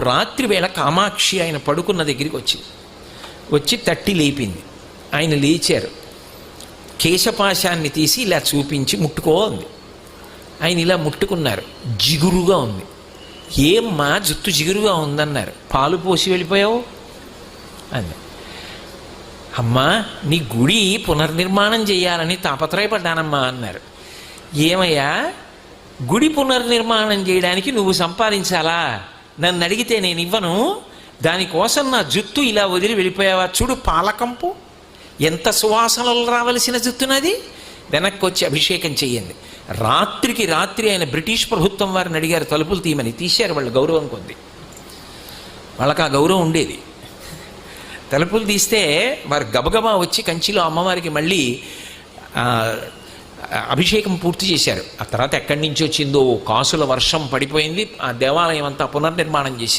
రాత్రి వేళ కామాక్షి ఆయన పడుకున్న దగ్గరికి వచ్చి తట్టి లేపింది. ఆయన లేచారు. కేశపాశాన్ని తీసి ఇలా చూపించి ముట్టుకో అంది. ఆయన ఇలా ముట్టుకున్నారు. జిగురుగా ఉంది. ఏమ్మా జుట్టు జిగురుగా ఉందన్నారు. పాలు పోసి వెళ్ళిపోయావు అంది. అమ్మా నీ గుడి పునర్నిర్మాణం చేయాలని తాపత్రయపడ్డానమ్మా అన్నారు. ఏమయ్యా గుడి పునర్నిర్మాణం చేయడానికి నువ్వు సంపాదించాలా? నన్ను అడిగితే నేను ఇవ్వను. దానికోసం నా జుట్టు ఇలా వదిలి వెళ్ళిపోయావా? చూడు పాలకంపు ఎంత సువాసనలు రావలసిన జుట్టునది. వెనక్కి వచ్చి అభిషేకం చెయ్యండి. రాత్రికి రాత్రి ఆయన బ్రిటిష్ ప్రభుత్వం వారిని అడిగారు తలుపులు తీయమని. తీశారు. వాళ్ళు గౌరవం కొంది. వాళ్ళకి ఆ గౌరవం ఉండేది. తలుపులు తీస్తే వారు గబగబా వచ్చి కంచిలో అమ్మవారికి మళ్ళీ అభిషేకం పూర్తి చేశారు. ఆ తర్వాత ఎక్కడి నుంచి వచ్చిందో కాసుల వర్షం పడిపోయింది. ఆ దేవాలయం అంతా పునర్నిర్మాణం చేశారు.